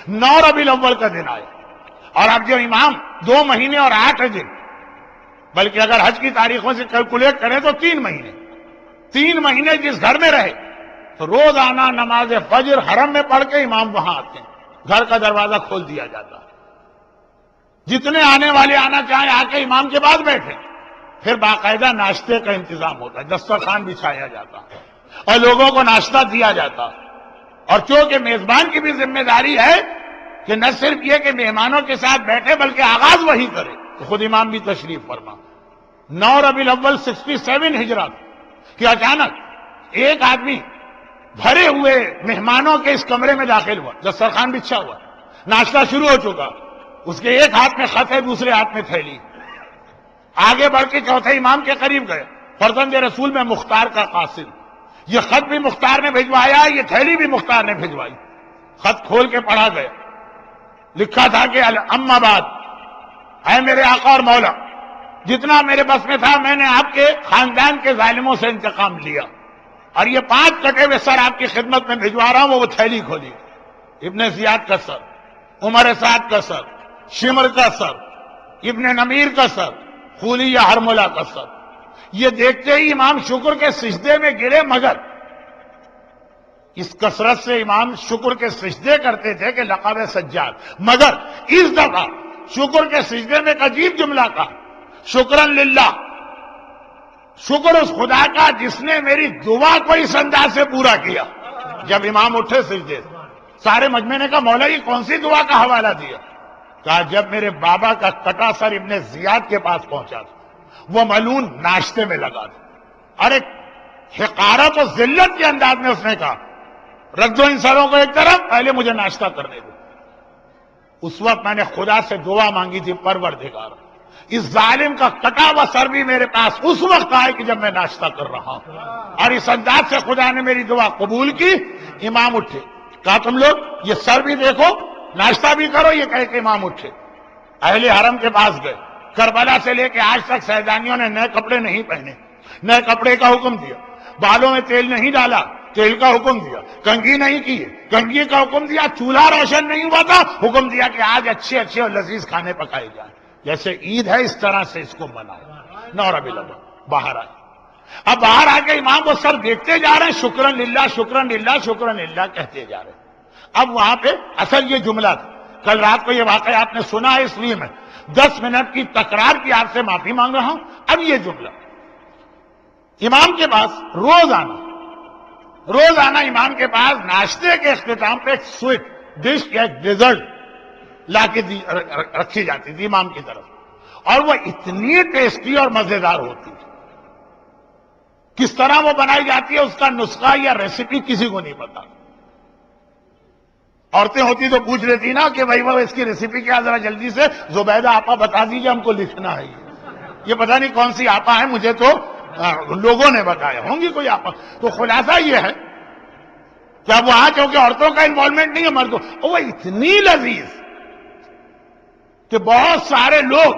9 ربیع الاول کا دن آیا، اور اب جو امام 2 مہینے اور 8 دن، بلکہ اگر حج کی تاریخوں سے کیلکولیٹ کریں تو 3 مہینے، 3 مہینے جس گھر میں رہے تو روزانہ نماز فجر حرم میں پڑھ کے امام وہاں آتے ہیں، گھر کا دروازہ کھول دیا جاتا، جتنے آنے والے آنا چاہیں آ کے امام کے بعد بیٹھے، پھر باقاعدہ ناشتے کا انتظام ہوتا ہے، دسترخوان بچھایا جاتا اور لوگوں کو ناشتہ دیا جاتا، اور چونکہ میزبان کی بھی ذمہ داری ہے کہ نہ صرف یہ کہ مہمانوں کے ساتھ بیٹھے بلکہ آغاز وہی کرے، تو خود امام بھی تشریف فرما۔ 9 ربیع الاول 67 ہجرت کہ اچانک ایک آدمی بھرے ہوئے مہمانوں کے اس کمرے میں داخل ہوا، دسترخوان بچھا ہوا، ناشتہ شروع ہو چکا، اس کے ایک ہاتھ میں خط ہے، دوسرے ہاتھ میں تھیلی، آگے بڑھ کے چوتھے امام کے قریب گئے، فرزند رسول میں مختار کا قاصد، یہ خط بھی مختار نے بھجوایا، یہ تھیلی بھی مختار نے بھجوائی، خط کھول کے پڑھا گیا، لکھا تھا کہ اما بعد، اے میرے آقا اور مولا، جتنا میرے بس میں تھا میں نے آپ کے خاندان کے ظالموں سے انتقام لیا، اور یہ 5 کٹے ہوئے سر آپ کی خدمت میں بھجوا رہا ہوں، وہ تھیلی کھولی، ابن زیاد کا سر، عمر سعد کا سر، شمر کا سر، ابن نمیر کا سر، خولی یا ہرملہ کا سر۔ یہ دیکھتے ہی امام شکر کے سجدے میں گرے، مگر اس کثرت سے امام شکر کے سجدے کرتے تھے کہ لقب سجاد، مگر اس دفعہ شکر کے سجدے میں ایک عجیب جملہ تھا، شکرن للہ، شکر اس خدا کا جس نے میری دعا کو اس انداز سے پورا کیا۔ جب امام اٹھے سجدے سے، سارے مجمع نے کہا مولا یہ کون سی دعا کا حوالہ دیا؟ کہا جب میرے بابا کا کٹا سر ابن زیاد کے پاس پہنچا تھا، وہ ملعون ناشتے میں لگا تھا، اور ایک حقارت و ذلت کے انداز میں اس نے کہا رکھ دو ان سروں کو ایک طرف، پہلے مجھے ناشتہ کرنے دو۔ اس وقت میں نے خدا سے دعا مانگی تھی، پروردگار اس ظالم کا کٹا ہوا سر بھی میرے پاس اس وقت آئے کہ جب میں ناشتہ کر رہا ہوں، اور اس انداز سے خدا نے میری دعا قبول کی۔ امام اٹھے، کہا تم لوگ یہ سر بھی دیکھو، ناشتہ بھی کرو، یہ کہہ کے امام اٹھے، اہل حرم کے پاس گئے، کربلا سے لے کے آج تک سیدانیوں نے نئے کپڑے نہیں پہنے، نئے کپڑے کا حکم دیا، بالوں میں تیل نہیں ڈالا، تیل کا حکم دیا، کنگھی نہیں کی، کنگھی کا حکم دیا، چولہا روشن نہیں ہوا تھا، حکم دیا کہ آج اچھے اچھے اور لذیذ کھانے پکائے جائیں، جیسے عید ہے اس طرح سے اس کو مناؤ۔ 9 ربیع الاول باہر آئے، اب باہر آ کے امام وہ سر دیکھتے جا رہے ہیں، شکرن للہ شکرن للہ شکرن للہ کہتے جا رہے ہیں۔ اب وہاں پہ اصل یہ جملہ تھا، کل رات کو یہ واقعہ آپ نے سنا ہے، اس لیے میں 10 منٹ کی تکرار کی آپ سے معافی مانگ رہا ہوں۔ اب یہ جملہ امام کے پاس روز آنا امام کے پاس ناشتے کے اختتام پہ ایک سویٹ ڈش یا ایک ڈیزرٹ لا کے رکھی جاتی تھی امام کی طرف، اور وہ اتنی ٹیسٹی اور مزیدار ہوتی تھی، کس طرح وہ بنائی جاتی ہے اس کا نسخہ یا ریسیپی کسی کو نہیں پتا۔ عورتیں ہوتی تو پوچھ لیتی نا کہ بھائی وہ اس کی ریسیپی کیا، ذرا جلدی سے زبیدہ آپا بتا دیجیے، ہم کو لکھنا ہے، یہ پتہ نہیں کون سی آپا ہے، مجھے تو لوگوں نے بتایا، ہوں گی کوئی آپا۔ تو خلاصہ یہ ہے کہ اب وہاں کیونکہ عورتوں کا انوالومنٹ نہیں ہے، مردوں، وہ اتنی لذیذ کہ بہت سارے لوگ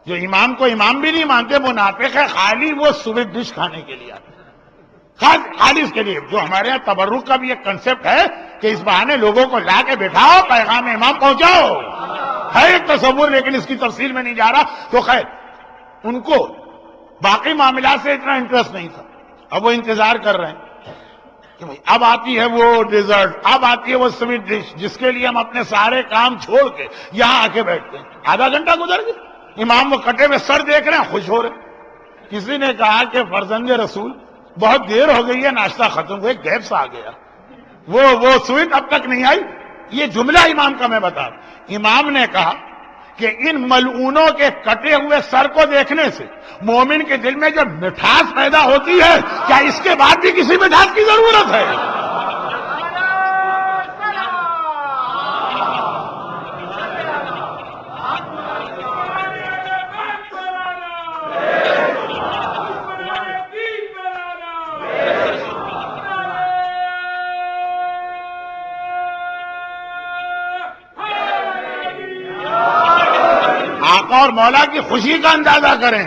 جو امام کو امام بھی نہیں مانتے، منافق ہے، خالی وہ سویٹ ڈش کھانے کے لیے آتے، خالی اس کے لیے، جو ہمارے یہاں تبرک کا بھی ایک کنسپٹ ہے کہ اس بہانے لوگوں کو لا کے بٹھاؤ، پیغام امام پہنچاؤ، ہے ایک تصور، لیکن اس کی تفصیل میں نہیں جا رہا۔ تو خیر ان کو باقی معاملات سے اتنا انٹرسٹ نہیں تھا، اب وہ انتظار کر رہے ہیں کہ بھئی اب آتی ہے وہ ڈیزرٹ، اب آتی ہے وہ سویٹ ڈش جس کے لیے ہم اپنے سارے کام چھوڑ کے یہاں آ کے بیٹھتے ہیں۔ آدھا گھنٹہ گزر گیا، امام وہ کٹے ہوئے سر دیکھ رہے ہیں، خوش ہو رہے ہیں۔ کسی نے کہا کہ فرزند رسول بہت دیر ہو گئی ہے، ناشتہ ختم ہوئے، گیپ سا آ گیا، وہ سویٹ اب تک نہیں آئی۔ یہ جملہ امام کا میں بتا رہا ہوں۔ امام نے کہا کہ ان ملعونوں کے کٹے ہوئے سر کو دیکھنے سے مومن کے دل میں جو مٹھاس پیدا ہوتی ہے، کیا اس کے بعد بھی کسی مٹھاس کی ضرورت ہے؟ آقا اور مولا کی خوشی کا اندازہ کریں،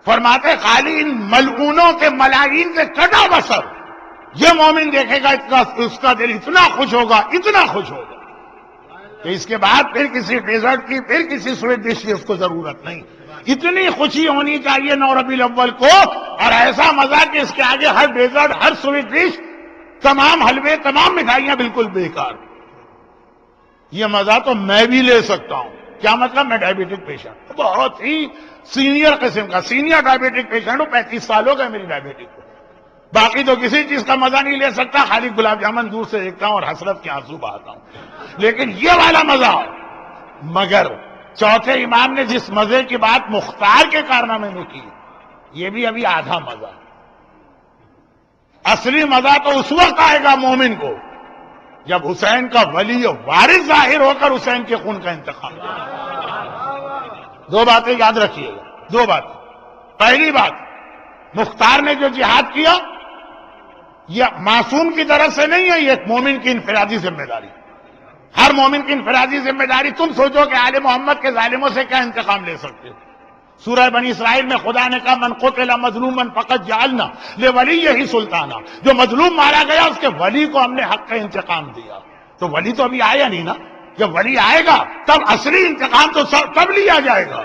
فرماتے خالی ان ملعونوں کے ملاعین سے کٹا بسر یہ مومن دیکھے گا اس کا دل اتنا خوش ہوگا، اتنا خوش ہوگا کہ اس کے بعد پھر کسی ڈیزرٹ کی، پھر کسی سویٹ ڈش کی اس کو ضرورت نہیں. اتنی خوشی ہونی چاہیے 9 ربیع الاول کو، اور ایسا مزہ کہ اس کے آگے ہر ڈیزرٹ، ہر سویٹ ڈش، تمام حلوے، تمام مٹھائیاں بالکل بیکار. یہ مزہ تو میں بھی لے سکتا ہوں. کیا مطلب؟ میں ڈائبیٹک پیشنٹ، بہت ہی سینئر قسم کا سینئر ڈائبیٹک پیشنٹ ہوں. 35 سال ہو گئے میری ڈائبیٹک کو. باقی تو کسی چیز کا مزہ نہیں لے سکتا، خالی گلاب جامن دور سے دیکھتا ہوں اور حسرت کے آنسو بہاتا ہوں. لیکن یہ والا مزہ. مگر چوتھے امام نے جس مزے کی بات مختار کے کارنامے میں کی، یہ بھی ابھی آدھا مزہ. اصلی مزہ تو اس وقت آئے گا مومن کو جب حسین کا ولی وارث ظاہر ہو کر حسین کے خون کا انتقام کرے. دو باتیں یاد رکھیے گا، دو باتیں. پہلی بات، مختار نے جو جہاد کیا یہ معصوم کی طرف سے نہیں ہے، یہ ایک مومن کی انفرادی ذمہ داری. ہر مومن کی انفرادی ذمہ داری. تم سوچو کہ آل محمد کے ظالموں سے کیا انتقام لے سکتے ہو؟ سورہ بنی اسرائیل میں خدا نے کہا من قتل مظلوما فقد جعلنا لولیہ سلطانا، جو مظلوم مارا گیا اس کے ولی کو ہم نے حق کا انتقام دیا. تو ولی تو ابھی آیا نہیں نا. جب ولی آئے گا تب اصلی انتقام تو تب لیا جائے گا.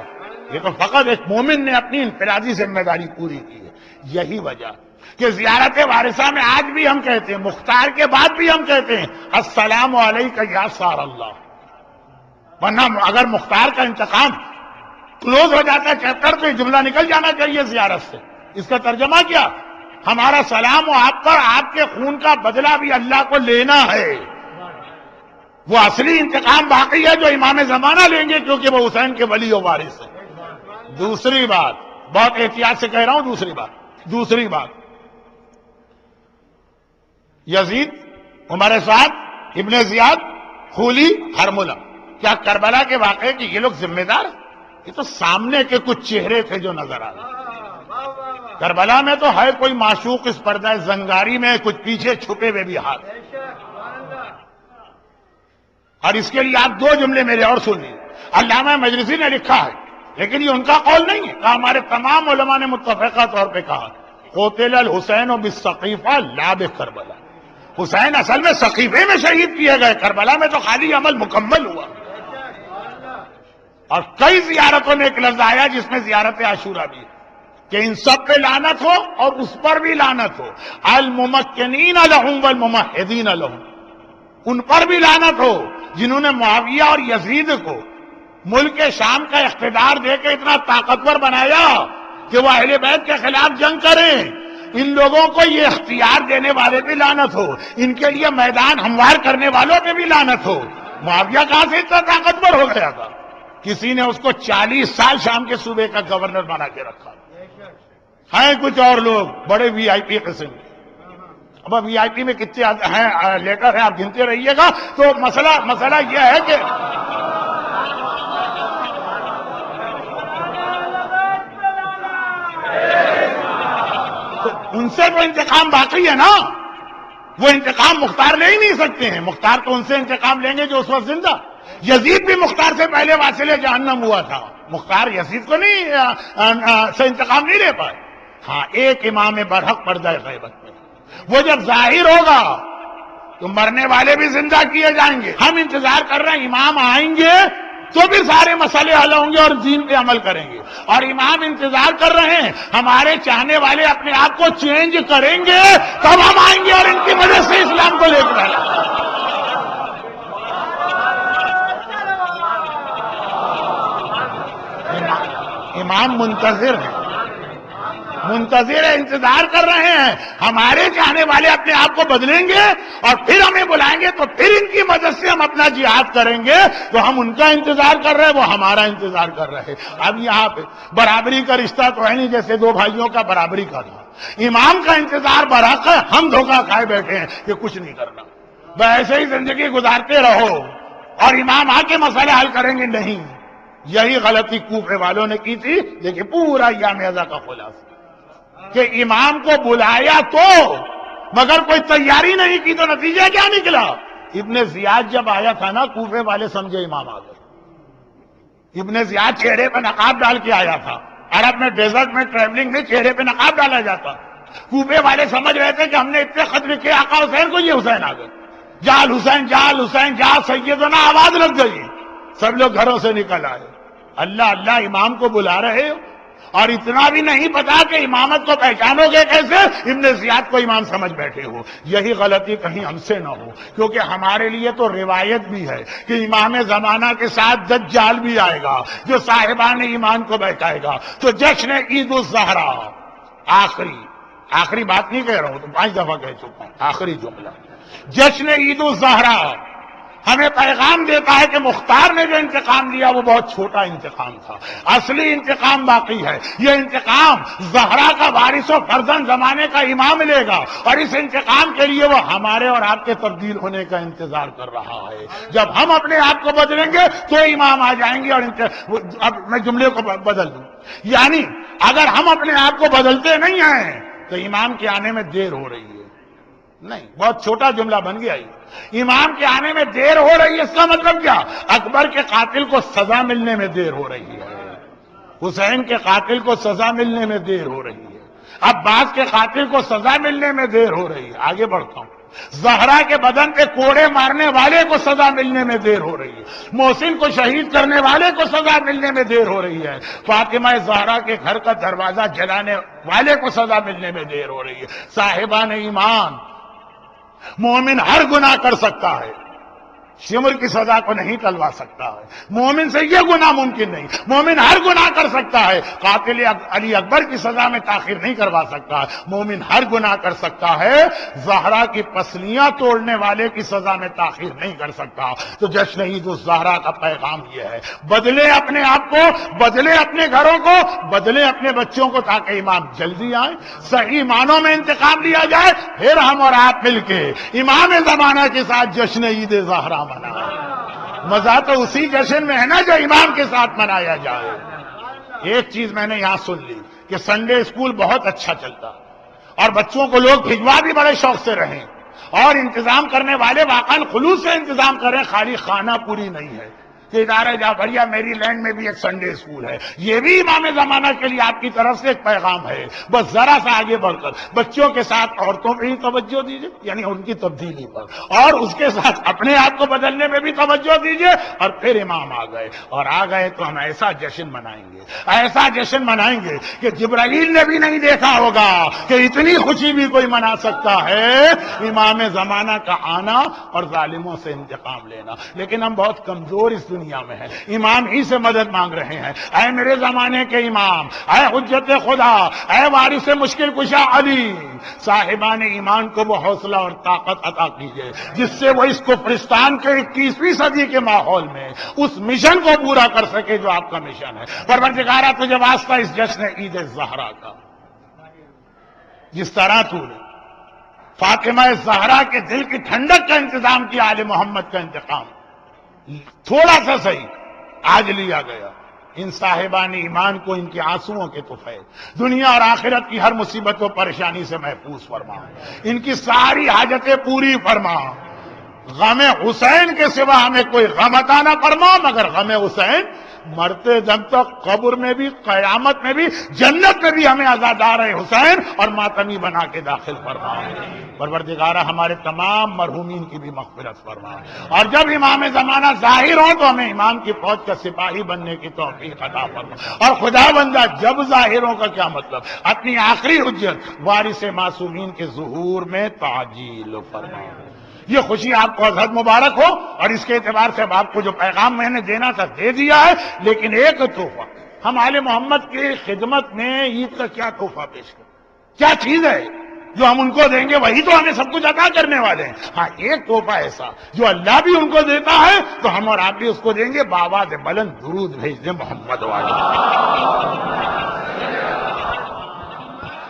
یہ تو فقط ایک مومن نے اپنی انفرادی ذمہ داری پوری کی ہے. یہی وجہ کہ زیارت وارثہ میں آج بھی ہم کہتے ہیں، مختار کے بعد بھی ہم کہتے ہیں السلام علیکہ یا سار اللہ. ورنہ اگر مختار کا انتقام کلوز ہو جاتا ہے چیپٹر تو یہ جملہ نکل جانا چاہیے زیارت سے. اس کا ترجمہ کیا؟ ہمارا سلام و آپ پر، آپ کے خون کا بدلہ بھی اللہ کو لینا ہے. وہ اصلی انتقام باقی ہے جو امام زمانہ لیں گے، کیونکہ وہ حسین کے ولی و وارث ہیں. دوسری بات، بہت احتیاط سے کہہ رہا ہوں، دوسری بات یزید، عمر سعد، ابن زیاد، خولی، ہرملہ، کیا کربلا کے واقعے کی یہ لوگ ذمہ دار؟ یہ تو سامنے کے کچھ چہرے تھے جو نظر آ رہے. کربلا میں تو ہے کوئی معشوق اس پردہ زنگاری میں، کچھ پیچھے چھپے ہوئے بھی ہاتھ. اور اس کے لیے آپ دو جملے میرے اور سن لیجیے. علامہ مجلسی نے لکھا ہے، لیکن یہ ان کا قول نہیں ہے، کہا ہمارے تمام علماء نے متفقہ طور پہ کہا قتل الحسین بالسقیفہ لا بکربلا. حسین اصل میں سقیفے میں شہید کیے گئے، کربلا میں تو خالی عمل مکمل ہوا. اور کئی زیارتوں میں ایک لفظ آیا جس میں زیارت عاشورہ بھی، کہ ان سب پہ لعنت ہو اور اس پر بھی لعنت ہو. الممکنین لہم والممہدین لہم، ان پر بھی لعنت ہو جنہوں نے معاویہ اور یزید کو ملک شام کا اقتدار دے کے اتنا طاقتور بنایا کہ وہ اہل بیت کے خلاف جنگ کریں. ان لوگوں کو یہ اختیار دینے والے بھی لعنت ہو، ان کے لیے میدان ہموار کرنے والوں پہ بھی لعنت ہو. معاویہ کہاں سے اتنا طاقتور ہو گیا تھا؟ کسی نے اس کو 40 سال شام کے صوبے کا گورنر بنا کے رکھا. ہیں کچھ اور لوگ بڑے وی آئی پی قسم کے. اب وی آئی پی میں کتنے ہیں لیٹر ہیں آپ گنتے رہیے گا. تو مسئلہ یہ ہے کہ ان سے تو انتقام باقی ہے نا. وہ انتقام مختار لے ہی نہیں سکتے ہیں. مختار تو ان سے انتقام لیں گے جو اس وقت زندہ. یزید بھی مختار سے پہلے واصل جہنم ہوا تھا. مختار یزید کو نہیں سے انتقام نہیں لے پائے. ہاں ایک امام برحق پردہ غیبت میں، وہ جب ظاہر ہوگا تو مرنے والے بھی زندہ کیے جائیں گے. ہم انتظار کر رہے ہیں امام آئیں گے تو بھی سارے مسئلے حل ہوں گے اور دین پہ عمل کریں گے. اور امام انتظار کر رہے ہیں ہمارے چاہنے والے اپنے آپ کو چینج کریں گے تب ہم آئیں گے اور ان کی مدد سے اسلام کو لے کر آئیں گے. امام منتظر ہے، انتظار کر رہے ہیں ہمارے چاہنے والے اپنے آپ کو بدلیں گے اور پھر ہمیں بلائیں گے تو پھر ان کی مدد سے ہم اپنا جہاد کریں گے. تو ہم ان کا انتظار کر رہے ہیں، وہ ہمارا انتظار کر رہے ہیں. اب یہاں پہ برابری کا رشتہ تو ہے نہیں جیسے دو بھائیوں کا برابری کا تھا. امام کا انتظار برحق ہے، ہم دھوکہ کھائے بیٹھے ہیں کہ کچھ نہیں کرنا، ایسے ہی زندگی گزارتے رہو اور امام آ کے مسئلے حل کریں گے. نہیں، یہی غلطی کوفے والوں نے کی تھی. دیکھیں پورا ایام ازا کا خلاصہ کہ امام کو بلایا تو مگر کوئی تیاری نہیں کی تو نتیجہ کیا نکلا؟ ابن زیاد جب آیا تھا نا کوفے والے سمجھے امام آ گئے. ابن زیاد چہرے پہ نقاب ڈال کے آیا تھا. عرب میں ڈیزرٹ میں ٹریولنگ میں چہرے پہ نقاب ڈالا جاتا. کوفے والے سمجھ رہے تھے کہ ہم نے اتنے خط لکھے آقا حسین کو، یہ حسین آ گئے، جال حسین جال حسین جال سیدنا، آواز لگ گئی، سب لوگ گھروں سے نکل آئے، اللہ اللہ امام کو بلا رہے ہو، اور اتنا بھی نہیں پتا کہ امامت کو پہچانو گے کیسے، ابن زیاد کو امام سمجھ بیٹھے ہو۔ یہی غلطی کہیں ہم سے نہ ہو، کیونکہ ہمارے لیے تو روایت بھی ہے کہ امام زمانہ کے ساتھ دجال بھی آئے گا جو صاحبان ایمان کو بہکائے گا۔ تو جشن عید الزہرا، آخری بات نہیں کہہ رہا ہوں، تو 5 دفعہ کہہ چکا ہوں، آخری جملہ، جشن عید الزہرا ہمیں پیغام دیتا ہے کہ مختار نے جو انتقام لیا وہ بہت چھوٹا انتقام تھا، اصلی انتقام باقی ہے۔ یہ انتقام زہرا کا وارث و فرزند زمانے کا امام لے گا، اور اس انتقام کے لیے وہ ہمارے اور آپ کے تبدیل ہونے کا انتظار کر رہا ہے۔ جب ہم اپنے آپ کو بدلیں گے تو امام آ جائیں گے، اور اب میں جملے کو بدل دوں، یعنی اگر ہم اپنے آپ کو بدلتے نہیں ہیں تو امام کے آنے میں دیر ہو رہی ہے۔ نہیں، بہت چھوٹا جملہ بن گیا یہ، امام کے آنے میں دیر ہو رہی ہے، اس کا مطلب کیا؟ اکبر کے قاتل کو سزا ملنے میں دیر ہو رہی ہے، حسین کے قاتل کو سزا ملنے میں دیر ہو رہی ہے، عباس کے قاتل کو سزا ملنے میں دیر ہو رہی ہے۔ آگے بڑھتا ہوں، زہرا کے بدن پہ کوڑے مارنے والے کو سزا ملنے میں دیر ہو رہی ہے، محسن کو شہید کرنے والے کو سزا ملنے میں دیر ہو رہی ہے، فاطمہ زہرا کے گھر کا دروازہ جلانے والے کو سزا ملنے میں دیر ہو رہی ہے۔ صاحبان ایمان، مومن ہر گناہ کر سکتا ہے، شمر کی سزا کو نہیں ٹلوا سکتا ہے، مومن سے یہ گناہ ممکن نہیں، مومن ہر گناہ کر سکتا ہے، قاتل علی اکبر کی سزا میں تاخیر نہیں کروا سکتا ہے، مومن ہر گناہ کر سکتا ہے، زہرا کی پسلیاں توڑنے والے کی سزا میں تاخیر نہیں کر سکتا۔ تو جشن عید الزہرا کا پیغام یہ ہے، بدلے اپنے آپ کو، بدلے اپنے گھروں کو، بدلے اپنے بچوں کو، تاکہ امام جلدی آئیں، صحیح معنوں میں انتقام لیا جائے، پھر ہم اور آپ مل کے امام زمانہ کے ساتھ جشن عید زہرا منائیں۔ مزہ تو اسی جشن میں ہے نا جو امام کے ساتھ منایا جائے۔ ایک چیز میں نے یہاں سن لی کہ سنڈے اسکول بہت اچھا چلتا، اور بچوں کو لوگ بھجوا بھی بڑے شوق سے رہیں، اور انتظام کرنے والے واقعا خلوص سے انتظام کریں، خالی خانہ پوری نہیں ہے کہ ادارہ جعفریہ میری لینڈ میں بھی ایک سنڈے اسکول ہے۔ یہ بھی امام زمانہ کے لیے آپ کی طرف سے ایک پیغام ہے۔ بس ذرا سا آگے بڑھ کر بچوں کے ساتھ عورتوں پہ ہی توجہ دیجیے، یعنی ان کی تبدیلی پر، اور اس کے ساتھ اپنے آپ کو بدلنے میں بھی توجہ دیجیے، اور پھر امام آ گئے، اور آ گئے تو ہم ایسا جشن منائیں گے، ایسا جشن منائیں گے کہ جبرائیل نے بھی نہیں دیکھا ہوگا کہ اتنی خوشی بھی کوئی منا سکتا ہے، امام زمانہ کا آنا اور ظالموں سے انتقام لینا۔ لیکن ہم بہت کمزور اس دنیا میں ہے، امام ہی سے مدد مانگ رہے ہیں، اے میرے زمانے کے امام، اے حجت خدا، اے وارث مشکل کشا علی، صاحبان ایمان کو وہ حوصلہ اور طاقت عطا کیجئے جس سے وہ اس کفرستان کے 21ویں صدی کے ماحول میں اس مشن کو پورا کر سکے جو آپ کا مشن ہے۔ پروردگارہ تجھے واسطہ اس جشن عید زہرا کا، جس طرح تو نے فاطمہ زہرا کے دل کی ٹھنڈک کا انتظام کیا، آل محمد کا انتقام تھوڑا سا صحیح آج لیا گیا، ان صاحبان ایمان کو ان کے آنسوؤں کے طفیل دنیا اور آخرت کی ہر مصیبت و پریشانی سے محفوظ فرما، ان کی ساری حاجتیں پوری فرما، غم حسین کے سوا ہمیں کوئی غم عطا نہ فرما مگر غم حسین، مرتے دم تک قبر میں بھی، قیامت میں بھی، جنت میں بھی ہمیں عزادار حسین اور ماتمی بنا کے داخل فرما۔ پروردگارہ ہمارے تمام مرحومین کی بھی مغفرت فرما، اور جب امام زمانہ ظاہر ہوں تو ہمیں امام کی فوج کا سپاہی بننے کی توفیق عطا فرما، اور خدا بندہ جب ظاہروں کا کیا مطلب، اپنی آخری حجت وارث معصومین کے ظہور میں تعجیل فرما۔ یہ خوشی آپ کو ازہد مبارک ہو، اور اس کے اعتبار سے اب آپ کو جو پیغام میں نے دینا تھا دے دیا ہے، لیکن ایک تحفہ ہم آل محمد کی خدمت میں عید کا کیا تحفہ پیش کریں، کیا چیز ہے جو ہم ان کو دیں گے، وہی تو ہمیں سب کچھ عطا کرنے والے ہیں۔ ہاں، ایک تحفہ ایسا جو اللہ بھی ان کو دیتا ہے تو ہم اور آپ بھی اس کو دیں گے، بآواز بلند درود بھیج دیں محمد والے۔